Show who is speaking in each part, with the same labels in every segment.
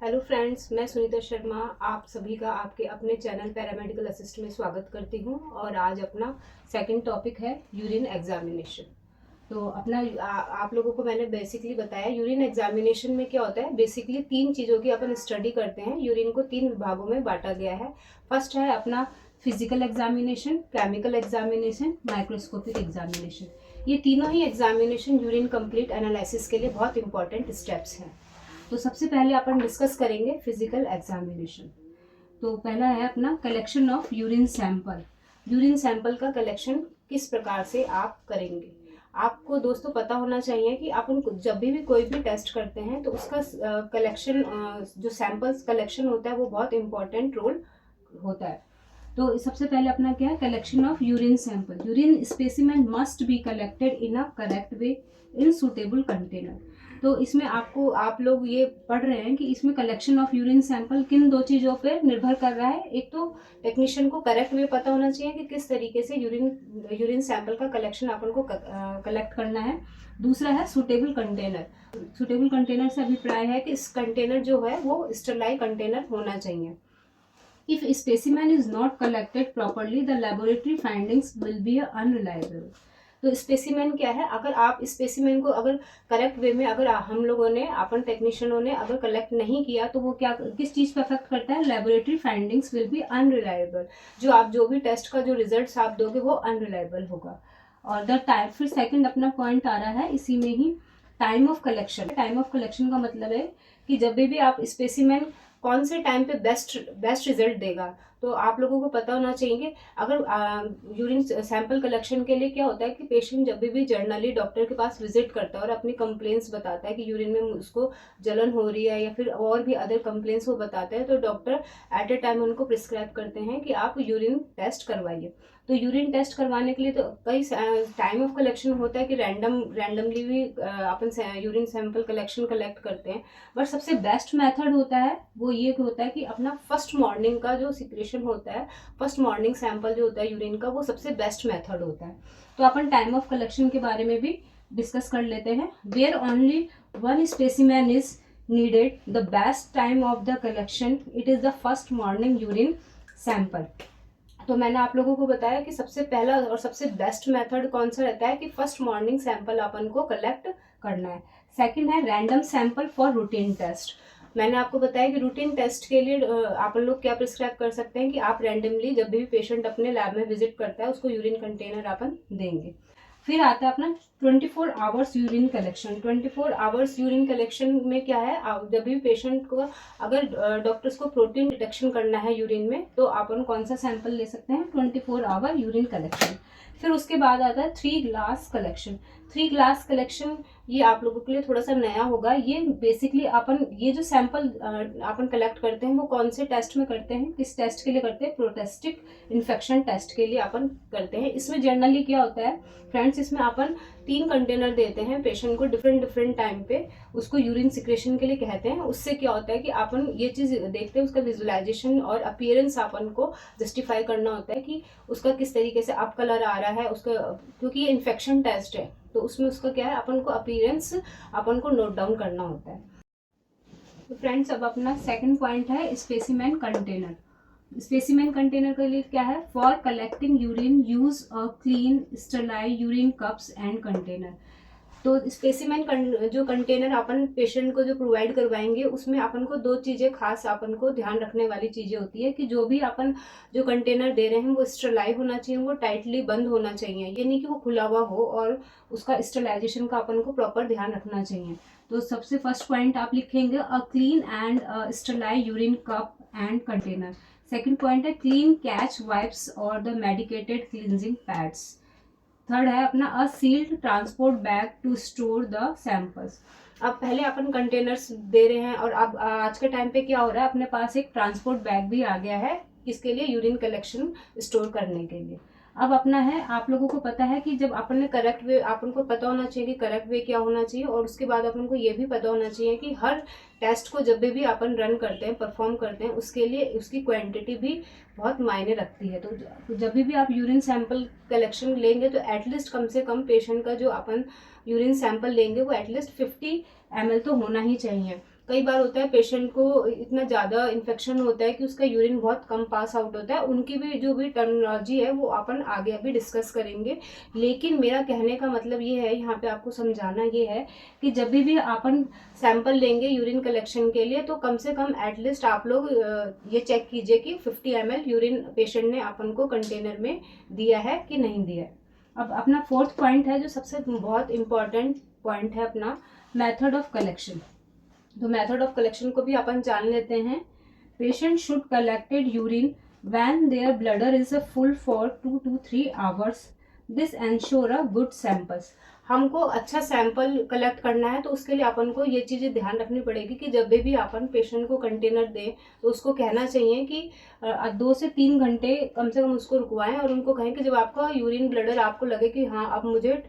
Speaker 1: Hello friends, मैं सुनीता शर्मा आप सभी का आपके अपने चैनल पैरामेडिकल असिस्ट में स्वागत करती हूं। और आज अपना सेकंड टॉपिक है यूरिन एग्जामिनेशन। तो आप लोगों को मैंने बेसिकली बताया यूरिन एग्जामिनेशन में क्या होता है। बेसिकली तीन चीज़ों की अपन स्टडी करते हैं। यूरिन को तीन विभागों में बांटा गया है। फर्स्ट है अपना physical examination, chemical examination, microscopic examination. ये तीनों ही एग्जामिनेशन यूरिन कंप्लीट एनालिसिस के लिए बहुत इंपॉर्टेंट स्टेप्स हैं। तो सबसे पहले अपन डिस्कस करेंगे फिजिकल एग्जामिनेशन। तो पहला है अपना collection of urine sample. Urine sample का कलेक्शन किस प्रकार से आप करेंगे। आपको दोस्तों पता होना चाहिए कि अपन जब भी कोई भी टेस्ट करते हैं तो उसका कलेक्शन, जो सैंपल्स कलेक्शन होता है वो बहुत इंपॉर्टेंट रोल होता है। तो सबसे पहले अपना क्या है, collection of urine sample. Urine specimen must be collected in a correct way in suitable container. तो इसमें आप लोग ये पढ़ रहे हैं कि इसमें कलेक्शन ऑफ यूरिन सैंपल किन दो चीज़ों पे निर्भर कर रहा है। एक तो टेक्नीशियन को करेक्ट वे पता होना चाहिए कि किस तरीके से यूरिन सैंपल का कलेक्शन अपन को कलेक्ट करना है। दूसरा है सुटेबल कंटेनर। सुटेबल कंटेनर से अभिप्राय है कि इस कंटेनर जो है वो स्टरलाइज कंटेनर होना चाहिए। If a specimen is not collected properly, the laboratory findings will be unreliable. तो स्पेसिमेन क्या है, अगर आप स्पेसिमेन को अगर करेक्ट वे में अगर हम लोगों ने अपन टेक्नीशियनों ने अगर कलेक्ट नहीं किया तो वो क्या किस चीज़ पे अफेक्ट करता है, laboratory findings will be unreliable. जो भी टेस्ट का जो रिजल्ट्स आप दोगे वो अनरिलायबल होगा। और द टाइम, फिर सेकंड अपना पॉइंट आ रहा है इसी में ही, time of collection. Time of collection का मतलब है कि जब भी आप स्पेसिमेन कौन से टाइम पे बेस्ट रिजल्ट देगा। तो आप लोगों को पता होना चाहिए कि अगर यूरिन सैंपल कलेक्शन के लिए क्या होता है कि पेशेंट जब भी जर्नली डॉक्टर के पास विजिट करता है और अपनी कंप्लेंट्स बताता है कि यूरिन में उसको जलन हो रही है या फिर और भी अदर कंप्लेंट्स वो बताते हैं, तो डॉक्टर एट ए टाइम उनको प्रिस्क्राइब करते हैं कि आप यूरिन टेस्ट करवाइए। तो यूरिन टेस्ट करवाने के लिए तो कई टाइम ऑफ कलेक्शन होता है कि रैंडमली भी अपन यूरिन सैंपल कलेक्ट करते हैं। बट सबसे बेस्ट मेथड होता है वो ये होता है कि अपना फर्स्ट मॉर्निंग का जो सिक्रेशन होता है, फर्स्ट मॉर्निंग सैंपल जो होता है यूरिन का, वो सबसे बेस्ट मेथड होता है। तो अपन टाइम ऑफ कलेक्शन के बारे में भी डिस्कस कर लेते हैं। Where only one specimen is needed, the best time of the collection it is the first morning urine sample. तो मैंने आप लोगों को बताया कि सबसे पहला और सबसे बेस्ट मेथड कौन सा रहता है कि फर्स्ट मॉर्निंग सैंपल अपन को कलेक्ट करना है। सेकंड है random sample for routine test. मैंने आपको बताया कि रूटीन टेस्ट के लिए अपन लोग क्या प्रिस्क्राइब कर सकते हैं कि आप रैंडमली जब भी पेशेंट अपने लैब में विजिट करता है उसको यूरिन कंटेनर अपन देंगे। फिर आता है अपना 24 hours urine collection. 24 hours urine collection में क्या है, जब भी पेशेंट को अगर डॉक्टर्स को प्रोटीन डिटेक्शन करना है यूरिन में तो अपन कौन सा सैंपल ले सकते हैं, 24 आवर यूरिन कलेक्शन। फिर उसके बाद आता है 3 ग्लास कलेक्शन। 3 ग्लास कलेक्शन ये आप लोगों के लिए थोड़ा सा नया होगा। ये बेसिकली अपन ये जो सैंपल अपन कलेक्ट करते हैं वो कौन से टेस्ट में करते हैं, किस टेस्ट के लिए करते हैं, प्रोस्टेटिक इन्फेक्शन टेस्ट के लिए अपन करते हैं। इसमें जनरली क्या होता है फ्रेंड्स, इसमें अपन 3 कंटेनर देते हैं पेशेंट को डिफरेंट टाइम पे, उसको यूरिन सिक्रेशन के लिए कहते हैं। उससे क्या होता है कि अपन ये चीज़ देखते हैं, उसका विजुअलाइजेशन और अपीयरेंस अपन को जस्टिफाई करना होता है कि उसका किस तरीके से अप कलर आ रहा है उसका, क्योंकि ये इन्फेक्शन टेस्ट है तो उसमें उसका क्या है अपन को अपीयरेंस अपन को नोट डाउन करना होता है। तो फ्रेंड्स अब अपना सेकंड पॉइंट है स्पेसिमेन कंटेनर। स्पेसिमेन कंटेनर के लिए क्या है, for collecting urine use a clean sterilize urine cups and container. तो स्पेसिमेन जो कंटेनर अपन पेशेंट को जो प्रोवाइड करवाएंगे उसमें अपन को 2 चीज़ें खास अपन को ध्यान रखने वाली चीज़ें होती है कि जो भी अपन जो कंटेनर दे रहे हैं वो स्टरलाइज होना चाहिए, वो टाइटली बंद होना चाहिए। ये नहीं कि वो खुला हुआ हो, और उसका स्टरलाइजेशन का अपन को प्रॉपर ध्यान रखना चाहिए। तो सबसे फर्स्ट पॉइंट आप लिखेंगे a clean and sterilize urine cup and container. Second point है क्लीन कैच वाइप्स और the medicated cleansing pads. Third है अपना a sealed transport bag to store the samples. अब पहले अपन कंटेनर्स दे रहे हैं और अब आज के टाइम पे क्या हो रहा है, अपने पास एक ट्रांसपोर्ट बैग भी आ गया है किसके लिए, यूरिन कलेक्शन स्टोर करने के लिए। अब अपना है, आप लोगों को पता है कि जब अपन ने करेक्ट वे, अपन को पता होना चाहिए कि करेक्ट वे क्या होना चाहिए, और उसके बाद अपन को ये भी पता होना चाहिए कि हर टेस्ट को जब भी अपन रन करते हैं, परफॉर्म करते हैं, उसके लिए उसकी क्वांटिटी भी बहुत मायने रखती है। तो जब भी आप यूरिन सैंपल कलेक्शन लेंगे तो एटलीस्ट कम से कम पेशेंट का जो अपन यूरिन सैंपल लेंगे वो एटलीस्ट 50 ml तो होना ही चाहिए। कई बार होता है पेशेंट को इतना ज़्यादा इन्फेक्शन होता है कि उसका यूरिन बहुत कम पास आउट होता है। उनकी भी जो भी टर्मिनोलॉजी है वो अपन आगे अभी डिस्कस करेंगे। लेकिन मेरा कहने का मतलब ये है, यहाँ पे आपको समझाना ये है कि जब भी अपन सैंपल लेंगे यूरिन कलेक्शन के लिए तो कम से कम एटलीस्ट आप लोग ये चेक कीजिए कि 50 ml यूरिन पेशेंट ने अपन को कंटेनर में दिया है कि नहीं दिया है। अब अपना फोर्थ पॉइंट है जो सबसे बहुत इंपॉर्टेंट पॉइंट है अपना मेथड ऑफ कलेक्शन। तो मेथड ऑफ कलेक्शन को भी अपन जान लेते हैं। Patient should collected urine when their bladder is a full for 2 to 3 hours। This ensure a good samples. हमको अच्छा सैंपल कलेक्ट करना है तो उसके लिए अपन को ये चीज़ें ध्यान रखनी पड़ेगी कि जब भी अपन पेशेंट को कंटेनर दें तो उसको कहना चाहिए कि 2 से 3 घंटे कम से कम उसको रुकवाएं और उनको कहें कि जब आपका यूरिन ब्लडर आपको लगे कि हाँ अब मुझे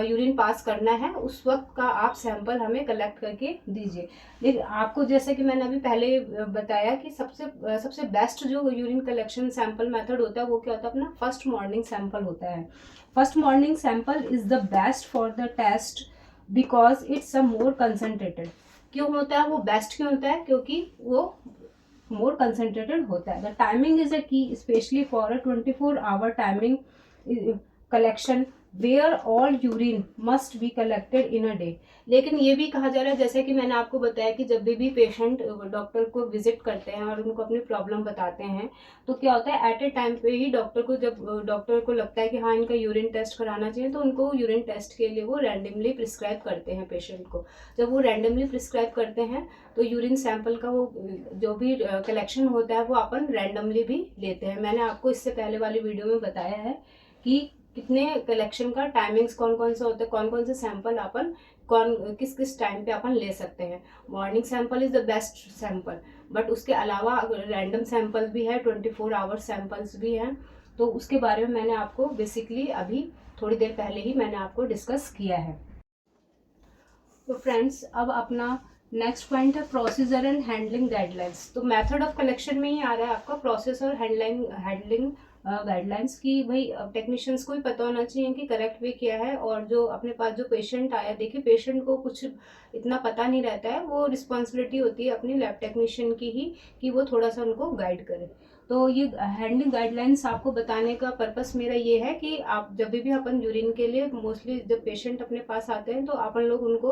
Speaker 1: यूरिन पास करना है, उस वक्त का आप सैंपल हमें कलेक्ट करके दीजिए। लेकिन आपको जैसे कि मैंने अभी पहले बताया कि सबसे बेस्ट जो यूरिन कलेक्शन सैंपल मेथड होता है वो क्या होता है, अपना फर्स्ट मॉर्निंग सैंपल होता है। First morning sample is the best for the test because it's a more concentrated. क्यों होता है वो बेस्ट, क्यों होता है, क्योंकि वो मोर कंसनट्रेटेड होता है। The timing is a key specially for a 24-hour timing collection where all urine must be collected in a day. लेकिन ये भी कहा जा रहा है, जैसे कि मैंने आपको बताया कि जब भी पेशेंट डॉक्टर को विजिट करते हैं और उनको अपनी प्रॉब्लम बताते हैं तो क्या होता है एट ए टाइम पे ही डॉक्टर को, जब डॉक्टर को लगता है कि हाँ इनका यूरिन टेस्ट कराना चाहिए तो उनको यूरिन टेस्ट के लिए वो रैंडमली प्रिस्क्राइब करते हैं पेशेंट को। जब वो रैंडमली प्रिस्क्राइब करते हैं तो यूरिन सैंपल का वो जो भी कलेक्शन होता है वो अपन रैंडमली भी लेते हैं। मैंने आपको इससे पहले वाली वीडियो में बताया है कि कितने कलेक्शन का टाइमिंग्स कौन कौन सा होता है, कौन कौन से सैंपल अपन किस किस टाइम पे अपन ले सकते हैं। Morning sample is the best sample, but उसके अलावा रैंडम सैंपल भी है, 24 आवर्स सैंपल्स भी हैं। तो उसके बारे में मैंने आपको बेसिकली अभी थोड़ी देर पहले ही मैंने आपको डिस्कस किया है। तो फ्रेंड्स अब अपना नेक्स्ट पॉइंट है प्रोसीजर एंड हैंडलिंग गाइडलाइंस। तो मेथड ऑफ कलेक्शन में ही आ रहा है आपका प्रोसेस और हैंडलिंग गाइडलाइंस की। भाई टेक्नीशियंस को भी पता होना चाहिए कि करेक्ट वे क्या है, और जो अपने पास जो पेशेंट आया, देखिए पेशेंट को कुछ इतना पता नहीं रहता है, वो रिस्पॉन्सिबिलिटी होती है अपनी लैब टेक्नीशियन की ही कि वो थोड़ा सा उनको गाइड करे। तो ये हैंडलिंग गाइडलाइंस आपको बताने का पर्पस मेरा ये है कि आप जब भी अपन यूरिन के लिए मोस्टली जब पेशेंट अपने पास आते हैं तो अपन लोग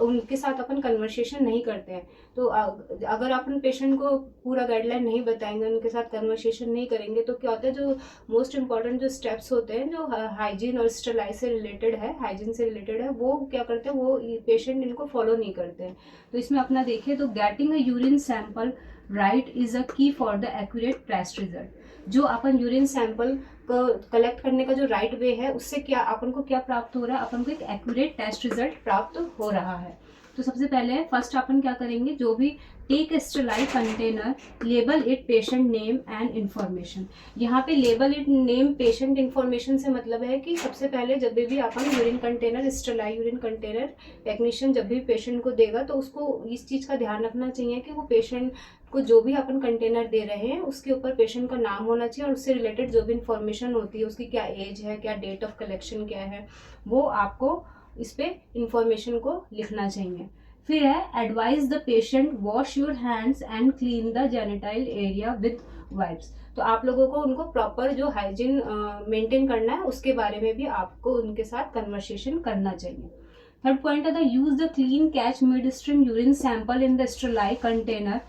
Speaker 1: उनके साथ अपन कन्वर्सेशन नहीं करते हैं। तो अगर अपन पेशेंट को पूरा गाइडलाइन नहीं बताएंगे, उनके साथ कन्वर्सेशन नहीं करेंगे तो क्या होता है, जो मोस्ट इंपॉर्टेंट जो स्टेप्स होते हैं जो हाइजीन और स्टेरिलाइज से रिलेटेड है, हाइजीन से रिलेटेड है, वो क्या करते हैं, वो पेशेंट इनको फॉलो नहीं करते हैं। तो इसमें अपना देखिए तो getting a urine sample right is a key for the accurate test result. जो अपन यूरिन सैंपल को कलेक्ट करने का जो राइट वे है उससे क्या अपन को क्या प्राप्त हो रहा है, अपन को एक एक्यूरेट टेस्ट रिजल्ट प्राप्त हो रहा है। तो सबसे पहले फर्स्ट अपन क्या करेंगे, जो भी take sterilize container, label it patient name and information. यहाँ पे label it name patient information से मतलब है कि सबसे पहले जब भी अपन urine container, sterilize urine container technician जब भी पेशेंट को देगा तो उसको इस चीज़ का ध्यान रखना चाहिए कि वो पेशेंट को जो भी अपन कंटेनर दे रहे हैं उसके ऊपर पेशेंट का नाम होना चाहिए और उससे रिलेटेड जो भी इन्फॉर्मेशन होती है, उसकी क्या एज है, क्या डेट ऑफ कलेक्शन क्या है, वो आपको इस पे इंफॉर्मेशन को लिखना चाहिए। फिर है advise the patient wash your hands and clean the genital area with wipes. तो आप लोगों को उनको प्रॉपर जो हाइजीन मेंटेन करना है उसके बारे में भी आपको उनके साथ कन्वर्सेशन करना चाहिए। थर्ड पॉइंट है the use the clean catch mid stream urine sample in the sterilise container.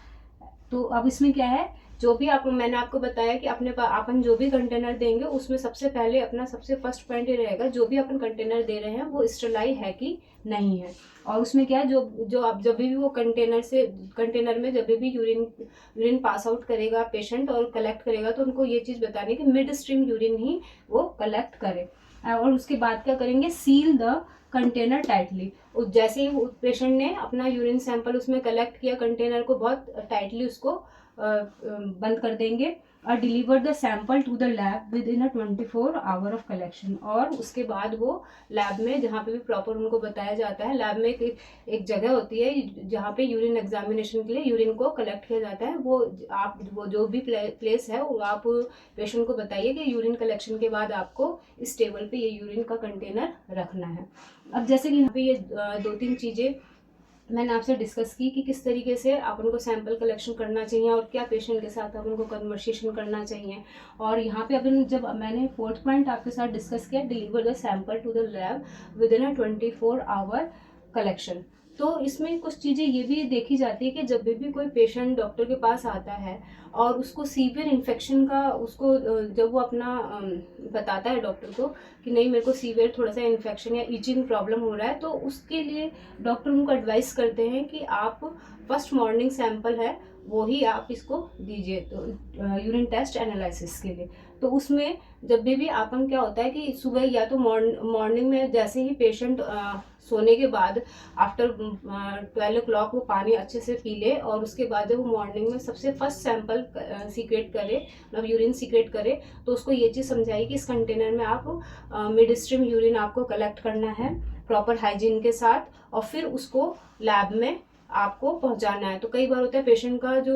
Speaker 1: तो अब इसमें क्या है, जो भी मैंने आपको बताया कि अपन जो भी कंटेनर देंगे उसमें सबसे पहले अपना सबसे फर्स्ट पॉइंट ये रहेगा, जो भी अपन कंटेनर दे रहे हैं वो स्टेरिलाइज है कि नहीं है। और उसमें क्या है, जो आप जब भी वो कंटेनर में जब भी यूरिन पास आउट करेगा पेशेंट और कलेक्ट करेगा तो उनको ये चीज़ बतानी है कि मिड स्ट्रीम यूरिन ही वो कलेक्ट करे। और उसके बाद क्या करेंगे, सील द कंटेनर टाइटली। जैसे ही पेशेंट ने अपना यूरिन सैंपल उसमें कलेक्ट किया, कंटेनर को बहुत टाइटली उसको बंद कर देंगे और deliver the sample to the lab within a 24 hour of collection. और उसके बाद वो लैब में, जहाँ पे भी प्रॉपर उनको बताया जाता है, लैब में एक जगह होती है जहाँ पे यूरिन एग्जामिनेशन के लिए यूरिन को कलेक्ट किया जाता है, वो जो भी प्लेस है वो आप पेशेंट को बताइए कि यूरिन कलेक्शन के बाद आपको इस टेबल पे ये यूरिन का कंटेनर रखना है। अब जैसे कि यहाँ पे ये 2-3 चीज़ें मैंने आपसे डिस्कस की कि किस तरीके से अपन को सैंपल कलेक्शन करना चाहिए और क्या पेशेंट के साथ अपन को कन्वर्सेशन करना चाहिए। और यहाँ पे अपन जब मैंने फोर्थ पॉइंट आपके साथ डिस्कस किया, deliver the sample to the lab within a 24 hour collection. तो इसमें कुछ चीज़ें ये भी देखी जाती है कि जब भी कोई पेशेंट डॉक्टर के पास आता है और उसको सीवियर इन्फेक्शन का, उसको जब वो अपना बताता है डॉक्टर को कि नहीं मेरे को सीवियर थोड़ा सा इन्फेक्शन या ईचिंग प्रॉब्लम हो रहा है, तो उसके लिए डॉक्टर उनको एडवाइस करते हैं कि आप फर्स्ट मॉर्निंग सैंपल है वो ही आप इसको दीजिए, तो यूरिन टेस्ट एनालिसिस के लिए। तो उसमें जब भी अपन क्या होता है कि सुबह या तो मॉर्निंग में जैसे ही पेशेंट सोने के बाद आफ्टर 12 o'clock वो पानी अच्छे से पी ले, और उसके बाद जब वो मॉर्निंग में सबसे फर्स्ट सैंपल सीक्रेट करे, मतलब यूरिन सीक्रेट करे, तो उसको ये चीज़ समझाई कि इस कंटेनर में आप मिड स्ट्रीम यूरिन आपको कलेक्ट करना है प्रॉपर हाइजीन के साथ, और फिर उसको लैब में आपको पहुंचाना है। तो कई बार होता है पेशेंट का जो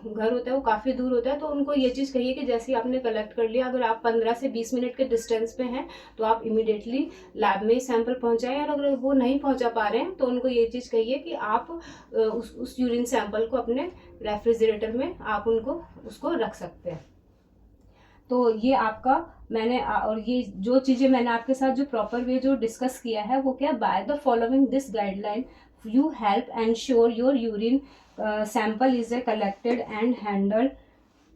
Speaker 1: घर होता है वो काफ़ी दूर होता है, तो उनको ये चीज़ कहिए कि जैसे ही आपने कलेक्ट कर लिया, अगर आप 15 से 20 मिनट के डिस्टेंस पे हैं तो आप इमीडिएटली लैब में सैंपल पहुंचाएं, और अगर वो नहीं पहुंचा पा रहे हैं तो उनको ये चीज़ कहिए कि आप उस यूरिन सैंपल को अपने रेफ्रिजरेटर में आप उनको उसको रख सकते हैं। तो ये आपका मैंने और ये जो चीज़ें मैंने आपके साथ जो प्रॉपर वे जो डिस्कस किया है वो क्या, by the following this guideline you help ensure your urine sample is collected and handled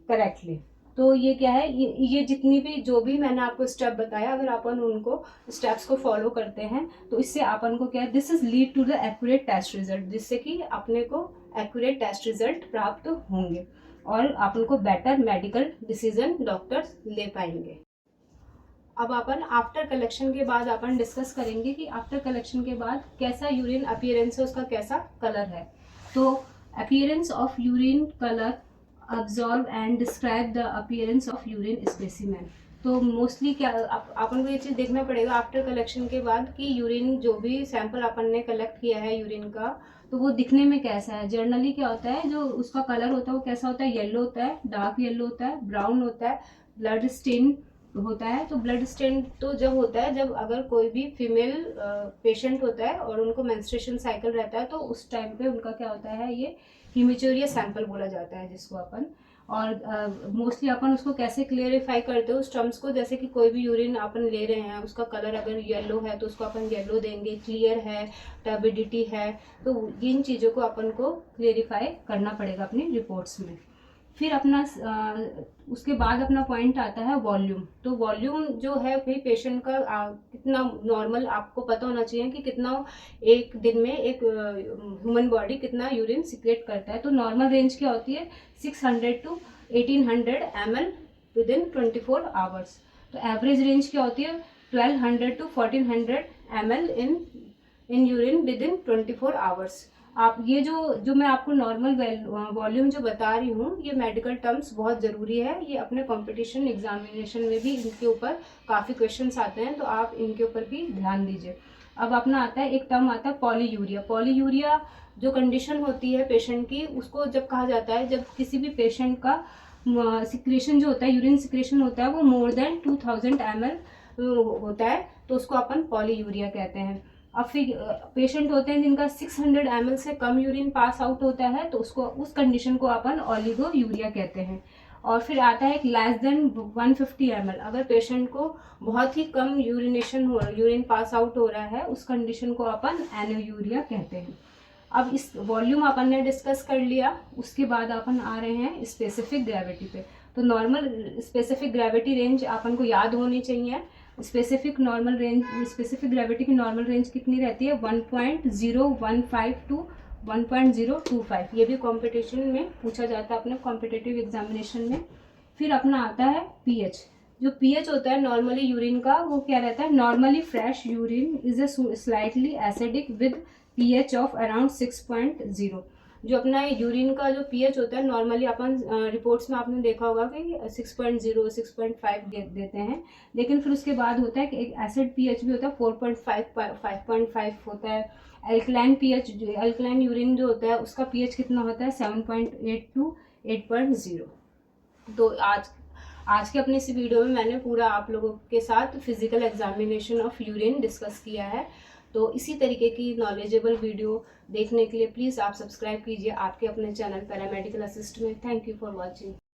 Speaker 1: correctly। तो ये क्या है, ये जितनी भी जो भी मैंने आपको स्टेप बताया, अगर अपन उनको स्टेप्स को फॉलो करते हैं तो इससे अपन को क्या है, this is lead to the accurate test result, जिससे कि अपने को एक्यूरेट टेस्ट रिजल्ट प्राप्त होंगे और अपन को बेटर मेडिकल डिसीजन डॉक्टर्स ले पाएंगे। अब अपन आफ्टर कलेक्शन के बाद अपन डिस्कस करेंगे कि आफ्टर कलेक्शन के बाद कैसा यूरिन अपीयरेंस है, उसका कैसा कलर है। तो appearance of urine colour observe and describe the appearance of urine specimen. तो मोस्टली क्या अपन को ये चीज़ देखना पड़ेगा आफ्टर कलेक्शन के बाद कि यूरिन जो भी सैंपल अपन ने कलेक्ट किया है यूरिन का, तो वो दिखने में कैसा है। जनरली क्या होता है, जो उसका कलर होता है वो कैसा होता है, येलो होता है, डार्क येलो होता है, ब्राउन होता है, ब्लड स्टेन होता है। तो ब्लड स्टेन तो जब होता है जब अगर कोई भी फीमेल पेशेंट होता है और उनको मेंस्ट्रुएशन साइकिल रहता है, तो उस टाइम पे उनका क्या होता है, ये हीमेचुरिया सैंपल बोला जाता है जिसको अपन। और मोस्टली अपन उसको कैसे क्लियरिफाई करते हो उस टर्म्स को, जैसे कि कोई भी यूरिन अपन ले रहे हैं उसका कलर अगर येलो है तो उसको अपन येलो देंगे, क्लियर है, टर्बिडिटी है, तो इन चीज़ों को अपन को क्लियरिफाई करना पड़ेगा अपनी रिपोर्ट्स में। फिर अपना उसके बाद अपना पॉइंट आता है वॉल्यूम। तो वॉल्यूम जो है भाई पेशेंट का कितना नॉर्मल आपको पता होना चाहिए कि कितना एक दिन में एक ह्यूमन बॉडी कितना यूरिन सीक्रेट करता है। तो नॉर्मल रेंज क्या होती है 600 to 1800 ml with in 24 hours. तो एवरेज रेंज क्या होती है 1200 to 1400 ml in urine with in 24 hours. आप ये जो मैं आपको नॉर्मल वॉल्यूम जो बता रही हूँ, ये मेडिकल टर्म्स बहुत ज़रूरी है, ये अपने कंपटीशन एग्जामिनेशन में भी इनके ऊपर काफ़ी क्वेश्चंस आते हैं, तो आप इनके ऊपर भी ध्यान दीजिए। अब अपना आता है एक टर्म आता है पॉलीयूरिया। पॉलीयूरिया जो कंडीशन होती है पेशेंट की, उसको जब कहा जाता है जब किसी भी पेशेंट का सिक्रेशन जो होता है, यूरिन सिक्रेशन होता है वो मोर देन 2000 ml होता है, तो उसको अपन पॉलीयूरिया कहते हैं। अब फिर पेशेंट होते हैं जिनका 600 ml से कम यूरिन पास आउट होता है, तो उसको उस कंडीशन को अपन ओलिगोयूरिया कहते हैं। और फिर आता है लेस देन 150 ml, अगर पेशेंट को बहुत ही कम यूरिन पास आउट हो रहा है, उस कंडीशन को अपन एनोयूरिया कहते हैं। अब इस वॉल्यूम अपन ने डिस्कस कर लिया, उसके बाद अपन आ रहे हैं स्पेसिफिक ग्रेविटी पे। तो नॉर्मल स्पेसिफिक ग्रेविटी रेंज अपन को याद होनी चाहिए। स्पेसिफिक ग्रेविटी की नॉर्मल रेंज कितनी रहती है 1.015 to 1.025। ये भी कंपटीशन में पूछा जाता है अपने कॉम्पिटिटिव एग्जामिनेशन में। फिर अपना आता है पीएच। जो पीएच होता है नॉर्मली यूरिन का, वो क्या रहता है, normally fresh urine is slightly acidic with pH of around 6.0। जो अपना यूरिन का जो पीएच होता है नॉर्मली अपन रिपोर्ट्स में आपने देखा होगा कि 6.0 6.5 देते हैं, लेकिन फिर उसके बाद होता है कि एक एसिड पीएच भी होता है 4.5 5.5 होता है। अल्कलाइन पीएच अल्कलाइन यूरिन जो होता है उसका पीएच कितना होता है 7.8 to 8.0। तो आज के अपने इस वीडियो में मैंने पूरा आप लोगों के साथ physical examination of urine discuss किया है। तो इसी तरीके की नॉलेजेबल वीडियो देखने के लिए प्लीज़ आप सब्सक्राइब कीजिए आपके अपने चैनल पैरामेडिकल असिस्ट में। Thank you for watching.